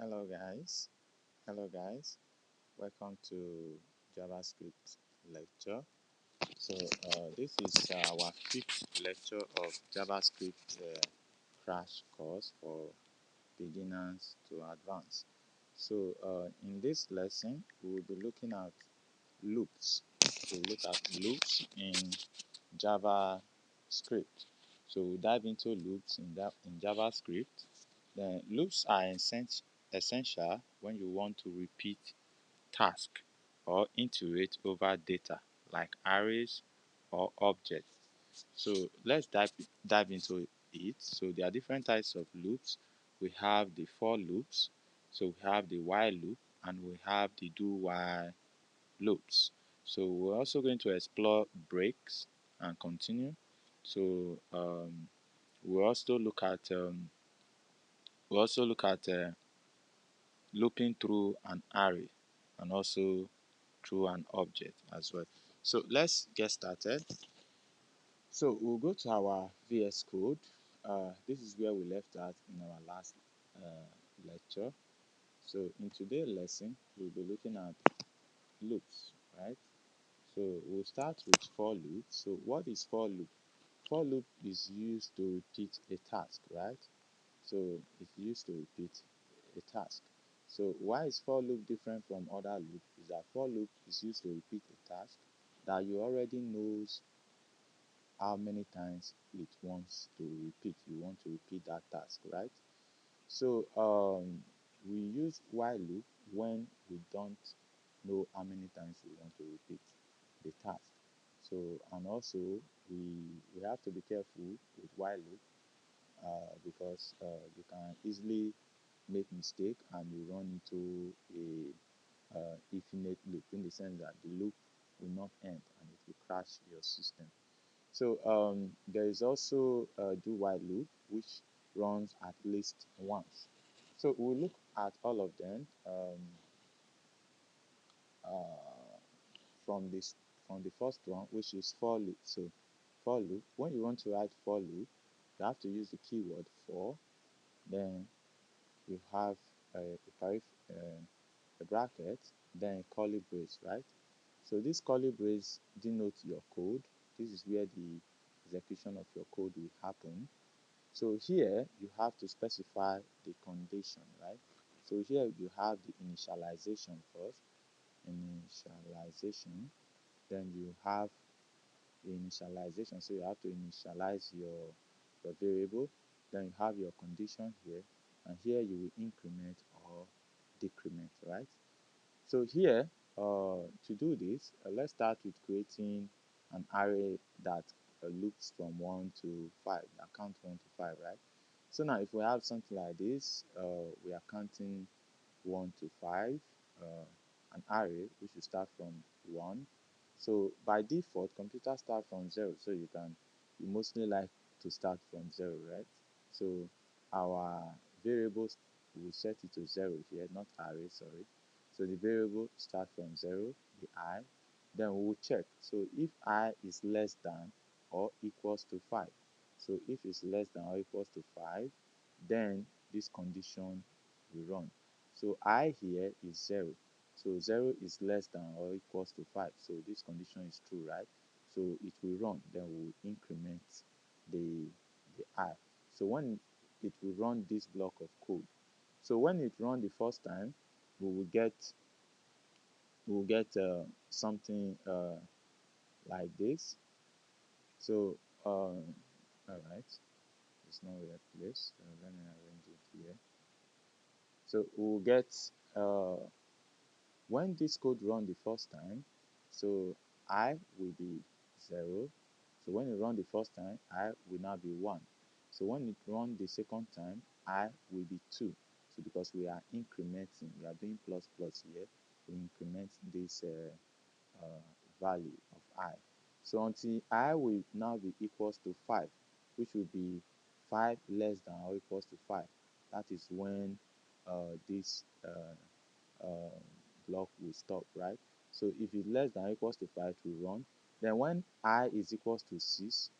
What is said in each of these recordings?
Hello guys, welcome to JavaScript lecture. So this is our fifth lecture of JavaScript crash course for beginners to advanced. So in this lesson we will be looking at loops. We'll look at loops in JavaScript. So we'll dive into loops in JavaScript. Then loops are essential when you want to repeat task or iterate over data like arrays or objects. So let's dive into it. So there are different types of loops. We have the for loops, so we have the while loop, and we have the do while loops. So we're also going to explore breaks and continue. So we also look at looping through an array and also through an object as well. So let's get started. So we'll go to our VS Code. This is where we left at in our last lecture. So in today's lesson, we'll be looking at loops, right? So we'll start with for loop. So what is for loop? For loop is used to repeat a task, right? So it's used to repeat a task. So why is for loop different from other loops? Is that for loop is used to repeat a task that you already knows how many times it wants to repeat. You want to repeat that task, right? So we use while loop when we don't know how many times we want to repeat the task. So and also we have to be careful with while loop because you can easily make mistake and you run into a infinite loop in the sense that the loop will not end and it will crash your system. So there is also a do while loop which runs at least once. So we'll look at all of them uh, from this from the first one, which is for loop. So for loop, when you want to write for loop, you have to use the keyword for. Then you have a bracket, then a curly brace, right? So this curly brace denotes your code. This is where the execution of your code will happen. So here you have to specify the condition, right? So here you have the initialization first, initialization, then you have the initialization. So you have to initialize your variable, then you have your condition here, and here you will increment or decrement, right? So here, to do this, let's start with creating an array that loops from 1 to 5, that count 1 to 5, right? So now if we have something like this, we are counting 1 to 5, an array which will start from 1. So by default, computers start from 0, so you mostly like to start from 0, right? So our variables, will set it to 0 here, not array, sorry. So the variable start from 0, the I, then we will check. So if I is less than or equals to 5, so if it's less than or equals to 5, then this condition will run. So I here is 0. So 0 is less than or equals to 5. So this condition is true, right? So it will run. Then we will increment the I. So when it will run this block of code. So when it run the first time, we will get something like this. So all right, it's not yet placed. Let me arrange it here. So we'll get uh, when this code run the first time, so I will be 0. So when it run the first time, I will now be 1. So when it run the second time, I will be 2. So because we are incrementing, we are doing plus plus here, we increment this value of I. So until I will now be equals to 5, which will be 5 less than or equals to 5. That is when this block will stop, right? So if it's less than or equals to 5, it will run. Then when I is equals to 6,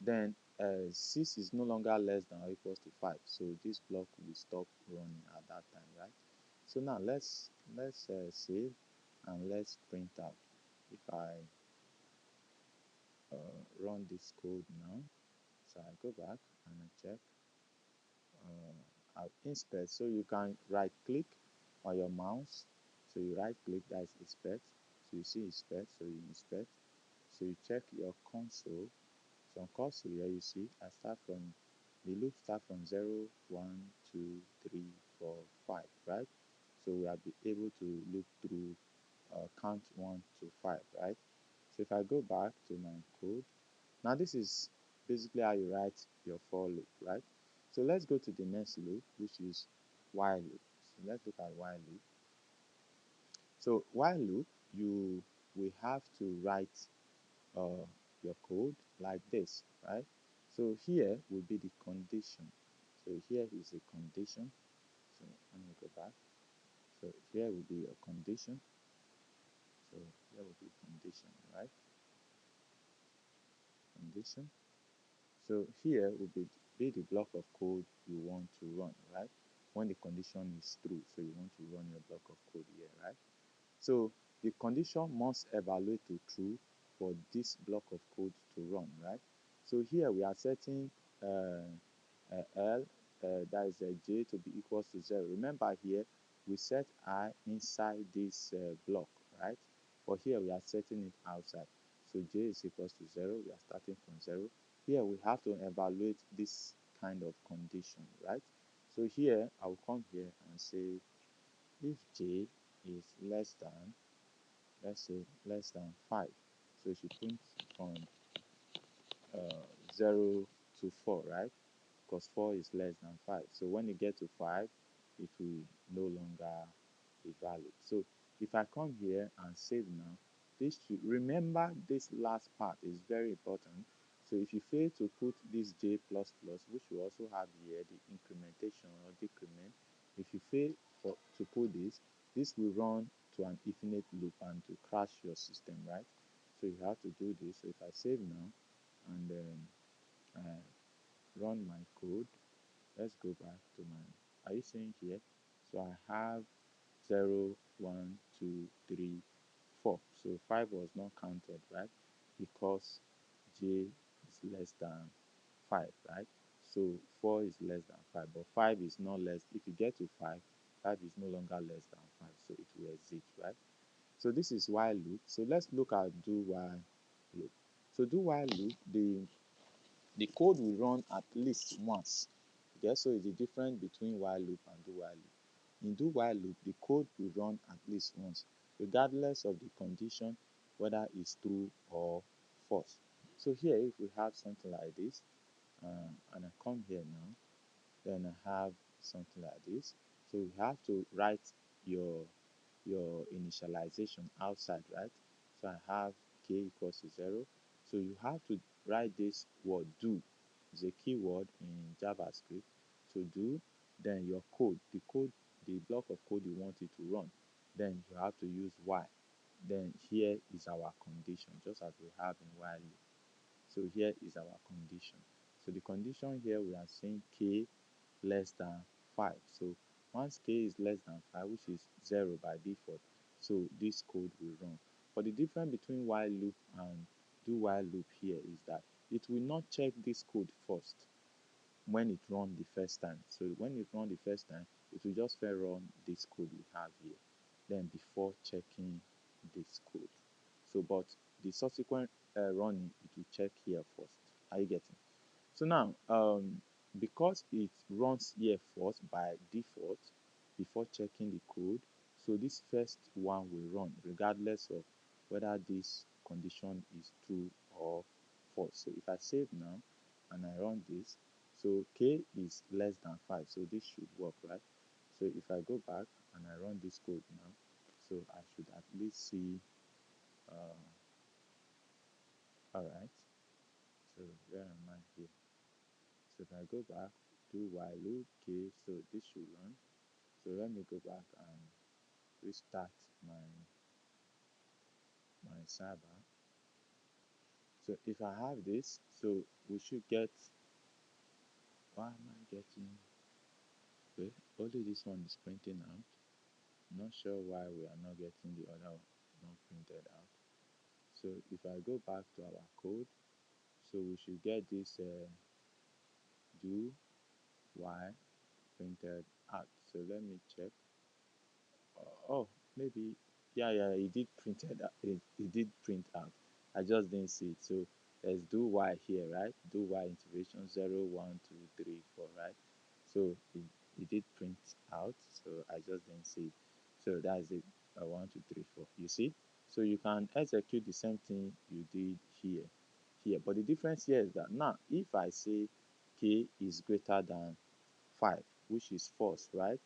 then 6 is no longer less than or equals to 5, so this block will stop running at that time, right? So now let's save and let's print out. If I run this code now, so I go back and I check, I'll inspect. So you can right click on your mouse, so you right click, that is inspect, so you see inspect, so you inspect, so you check your console. So on console here you see I start from the loop start from 0, 1, 2, 3, 4, 5, right? So we are be able to loop through count 1 to 5, right? So if I go back to my code, now this is basically how you write your for loop, right? So let's go to the next loop, which is while loop. So let's look at while loop. So while loop, you will have to write your code like this, right? So here will be the condition. So here is a condition. So let me go back. So here will be a condition. So here will be condition, right? Condition. So here will be the block of code you want to run, right? When the condition is true, so you want to run your block of code here, right? So the condition must evaluate to true for this block of code to run, right? So here we are setting L, that is J to be equals to 0. Remember here we set I inside this block, right? But here we are setting it outside. So J is equals to 0. We are starting from 0. Here we have to evaluate this kind of condition, right? So here I will come here and say if J is less than, let's say less than 5, so it should print from 0 to 4, right? Because 4 is less than 5. So when you get to 5, it will no longer be valid. So if I come here and save now, this should, remember this last part is very important. So if you fail to put this J++, which we also have here, the incrementation or decrement, if you fail to put this will run to an infinite loop and to crash your system, right? So you have to do this. So if I save now and run my code, let's go back to my, are you seeing here? So I have 0, 1, 2, 3, 4. So 5 was not counted, right? Because J is less than 5, right? So 4 is less than 5, but 5 is not less. If you get to 5, 5 is no longer less than 5, so it will exit, right? So this is while loop. So let's look at do while loop. So do while loop, the code will run at least once. Okay, so it's the difference between while loop and do while loop. In do while loop, the code will run at least once, regardless of the condition, whether it's true or false. So here, if we have something like this, and I come here now, then I have something like this. So you have to write your initialization outside, right? So I have k equals to 0. So you have to write this word do. It's a keyword in JavaScript. So do, then your code, the block of code you want it to run. Then you have to use while. Then here is our condition, just as we have in while loop. So here is our condition. So the condition here we are saying k less than 5. So once k is less than 5, which is 0 by default, so this code will run. But the difference between while loop and do while loop here is that it will not check this code first when it runs the first time. So when it runs the first time, it will just first run this code we have here, then before checking this code. So but the subsequent running, it will check here first. Are you getting? So now, because it runs here first by default before checking the code, so this first one will run regardless of whether this condition is true or false. So if I save now and I run this, so k is less than 5, so this should work, right? So if I go back and I run this code now, so I should at least see, all right, so where am I here? So if I go back, do while loop, okay, so this should run. So let me go back and restart my server. So if I have this, so we should get, why am I getting, okay, only this one is printing out. I'm not sure why we are not getting the other one not printed out. So if I go back to our code, so we should get this do y printed out. So let me check. Oh, maybe, yeah, it did printed it did print out. I just didn't see it. So let's do y here, right? Do y integration 0 1 2 3 4, right? So it did print out, so I just didn't see it. So that's it. 1 2 3 4, you see. So you can execute the same thing you did here, but the difference here is that now if I say k is greater than 5, which is false, right?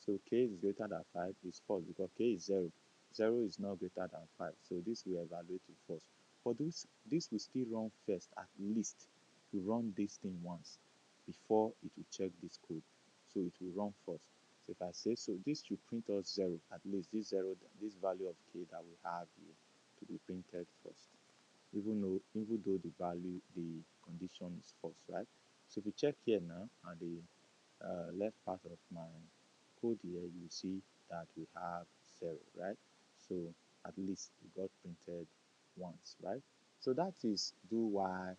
So k is greater than 5 is false because k is 0. 0 is not greater than 5. So this will evaluate to false. But this will still run first, at least to run this thing once before it will check this code. So it will run first. So if I say so, this should print us 0, at least this 0, this value of k that we have here to be printed first. Even though the value, the condition is false, right? So if you check here now at the left part of my code here, you see that we have 0, right? So at least it got printed once, right? So that is do while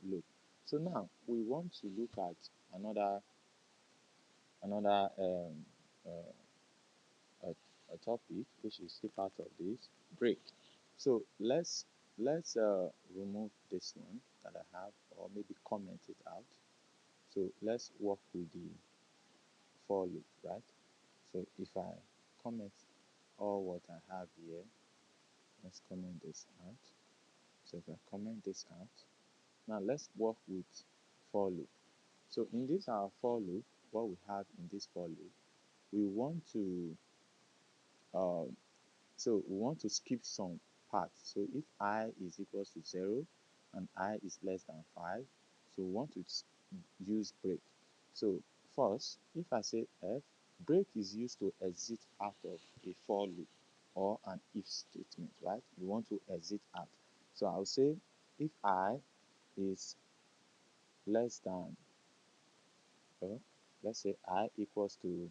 loop. So now we want to look at another a topic which is still part of this, break. So let's remove this one that I have, or maybe comment it out. So let's work with the for loop, right? So if I comment all what I have here, let's comment this out. So if I comment this out, now let's work with for loop. So in this our for loop, what we have in this for loop, we want to um, we want to skip some parts. So if I is equals to 0 and I is less than 5, so we want to use break. So first, if I say F, break is used to exit out of a for loop or an if statement, right? You want to exit out. So I'll say if I is less than, let's say I equals to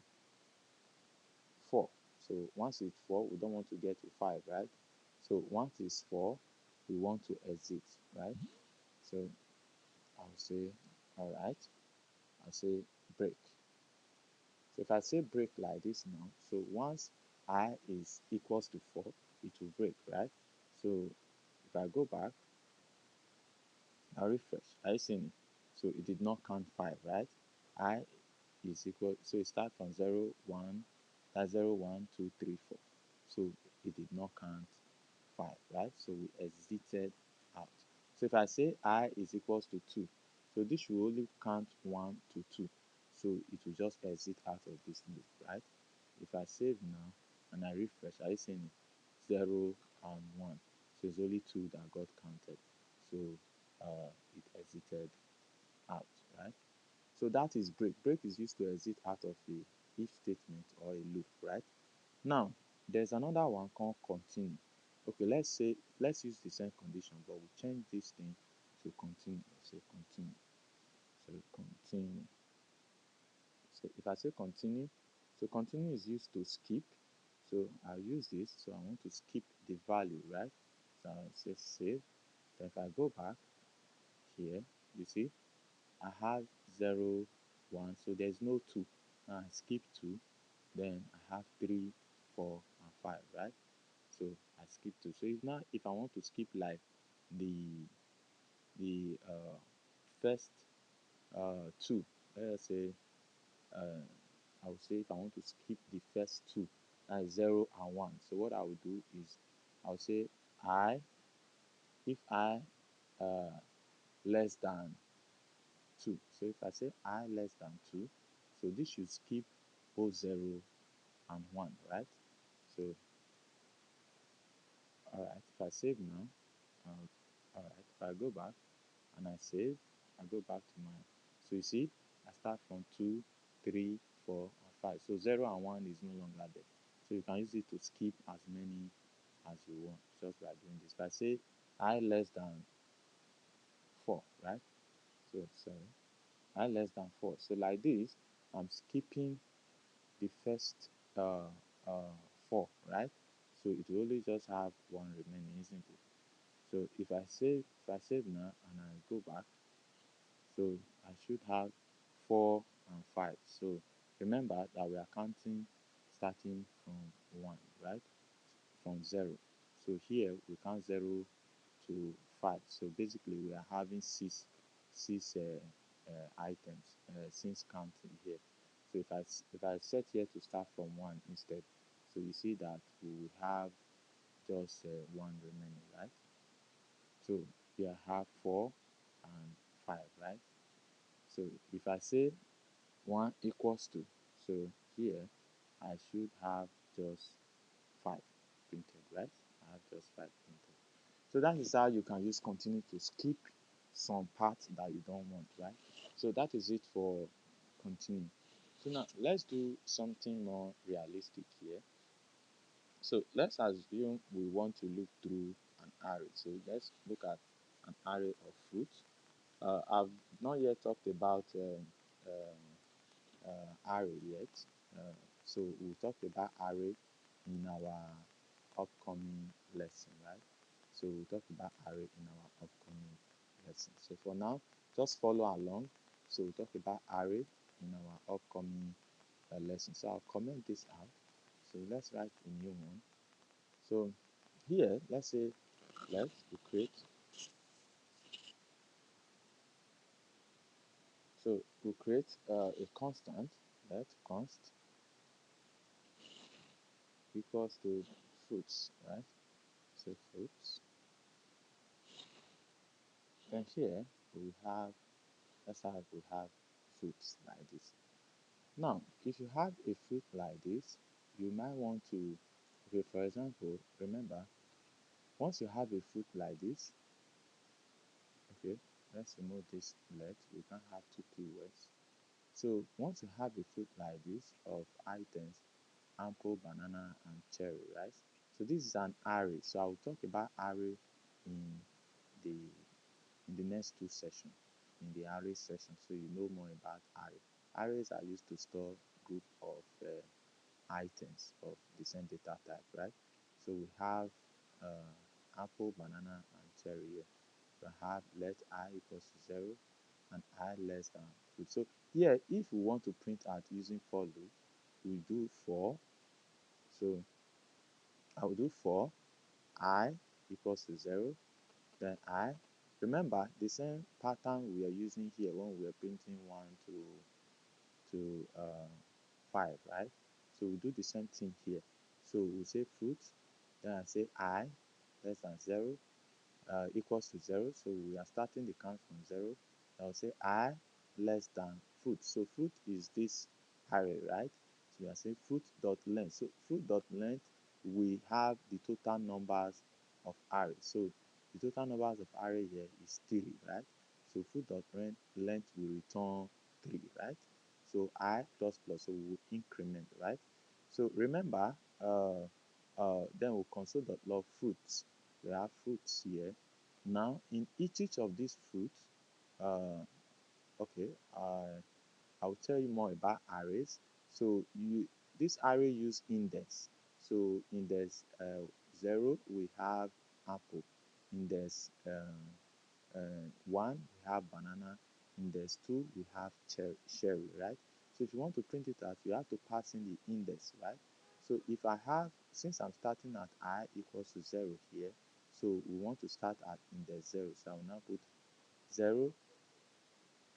4. So once it's 4, we don't want to get to 5, right? So once it's 4, we want to exit, right? So I'll say, all right, I'll say break. So if I say break like this now, so once I is equals to 4, it will break, right? So if I go back, I refresh, I see it. So it did not count 5, right? I is equal, so it starts from 0 1, that's 0 1 2 3 4. So it did not count 5, right? So we exited out. So if I say I is equals to 2, so this should only count 1 to 2. So it will just exit out of this loop, right? If I save now and I refresh, I see 0 and 1. So it's only 2 that got counted. So it exited out, right? So that is break. Break is used to exit out of a if statement or a loop, right? Now, there's another one called continue. Okay, let's use the same condition, but we change this thing to continue. Say continue. So continue. So if I say continue, so continue is used to skip. So I'll use this. So I want to skip the value, right? So I'll say save. Then if I go back here, you see I have 0 1, so there's no 2. Now I skip 2, then I have 3 4 and 5, right? So I skip 2. So if I want to skip like the first 2, let's say I would say if I want to skip the first 2, that is 0 and 1. So what I would do is I would say I, if I uh, less than 2. So if I say I less than 2, so this should skip both 0 and 1, right? So alright, if I save now, alright, if I go back and I save, I go back to my, so you see I start from 2 3 4 and 5. So 0 and 1 is no longer there. So you can use it to skip as many as you want, just by doing this. If I say I less than 4, right? So sorry, I less than 4. So like this, I'm skipping the first uh, uh, 4, right? So it will only just have one remaining, isn't it? So if I save now and I go back, so I should have 4 and 5. So remember that we are counting starting from 1, right? From 0. So here we count 0 to 5. So basically we are having six items, since counting here. So if I set here to start from 1 instead, so you see that we will have just 1 remaining, right? So here I have 4 and 5, right? So if I say 1 equals to, so here I should have just 5 printed, right? I have just 5 printed. So that is how you can just continue to skip some parts that you don't want, right? So that is it for continue. So now let's do something more realistic here. So let's assume we want to look through an array. So let's look at an array of fruits. I've not yet talked about array yet. So we'll talk about array in our upcoming lesson, right? So we'll talk about array in our upcoming lesson. So for now, just follow along. So we'll talk about array in our upcoming lesson. So I'll comment this out. So let's write a new one. So here, let's say let's create. So we'll create a constant. Let const equals to fruits, right? So fruits. Then here we have, let's have we have fruits like this. Now, if you have a fruit like this, you might want to, okay, for example, remember, once you have a fruit like this, okay, let's remove this let, we can have two keywords. So once you have a fruit like this of items, apple, banana, and cherry, right? So this is an array. So I will talk about array in the next two sessions, in the array session, so you know more about array. Arrays are used to store group of items of the same data type, right? So we have apple, banana, and cherry here. So I have let I equals to 0 and I less than fruit. So here, if we want to print out using for loop, we do for. So I will do for I equals to 0, then I. Remember the same pattern we are using here when we are printing 1 to 5, right? So we do the same thing here. So we say fruit, then I say I less than 0 equals to 0. So we are starting the count from 0. I'll say I less than fruit. So fruit is this array, right? So we are saying fruit dot length. So fruit dot length, we have the total numbers of array. So the total numbers of array here is 3, right? So fruit dot length will return 3, right? So I plus plus, so we will increment, right? So remember, then we'll console dot log fruits. We have fruits here. Now in each of these fruits, uh, okay, I'll tell you more about arrays. So this array use index. So index 0 we have apple. Index 1 we have banana. Index 2 we have cherry, right? So if you want to print it out, you have to pass in the index, right? So if I have, since I'm starting at I equals to 0 here, so we want to start at index 0. So I will now put 0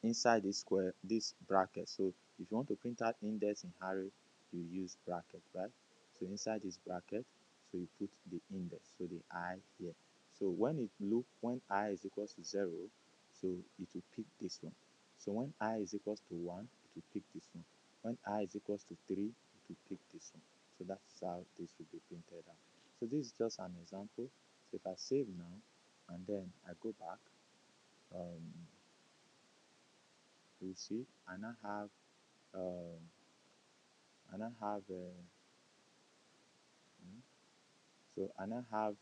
inside this square, this bracket. So if you want to print out index in array, you use bracket, right? So inside this bracket, so you put the index, so the I here. So when I is equals to 0, so it will pick this one. So when I is equals to 1, it will pick this one. When I is equals to 3, it will pick this one. So that's how this will be printed out. So this is just an example. So if I save now and then I go back, um, you see, uh, I now have mm, so I now have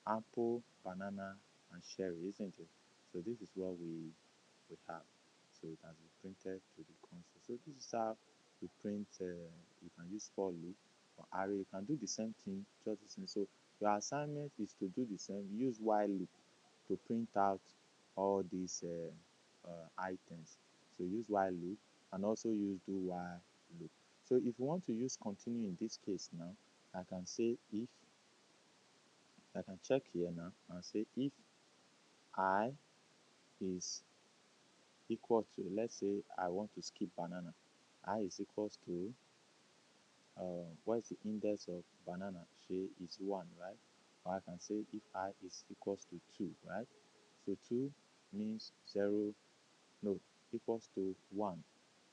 apple, banana, and Sherry, isn't it? So this is what we have. So it has been printed to the console. So this is how we print. You can use for loop or array. You can do the same thing, just the same. So your assignment is to do the same. Use while loop to print out all these items. So use while loop and also use do while loop. So if you want to use continue in this case now, I can say if I can check here now and say if I is equal to, let's say I want to skip banana. I is equals to what is the index of banana? Say is 1, right? Or I can say if I is equals to 2, right? So 2 means 0, no, equals to 1,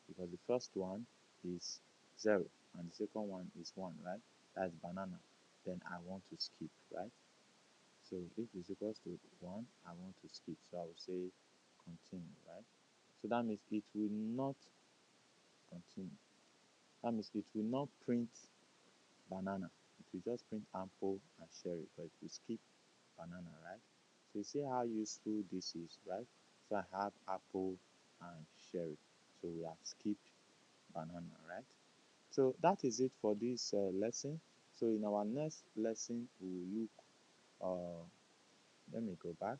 because the first one is 0 and the second one is 1, right? That's banana. Then I want to skip, right? So if is equals to 1, I want to skip. So I will say continue, right? So that means it will not continue. That means it will not print banana. It will just print apple and cherry, but it will skip banana, right? So you see how useful this is, right? So I have apple and cherry. So we have skipped banana, right? So that is it for this lesson. So in our next lesson, we will look let me go back.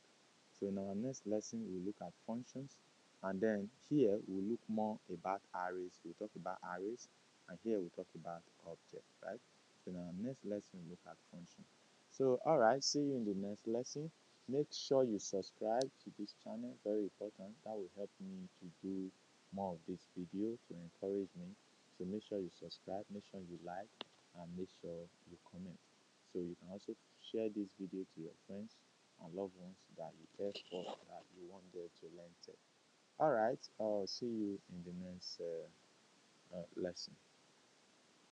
So in our next lesson, we'll look at functions, and then here we'll look more about arrays. We'll talk about arrays, and here we'll talk about objects, right? So in our next lesson, we'll look at function. So all right, see you in the next lesson. Make sure you subscribe to this channel, very important. That will help me to do more of this video to encourage me. So make sure you subscribe, make sure you like, and make sure you comment. So you can also share this video to your friends and loved ones that you care for, that you want them to learn tech. All right, I'll see you in the next lesson.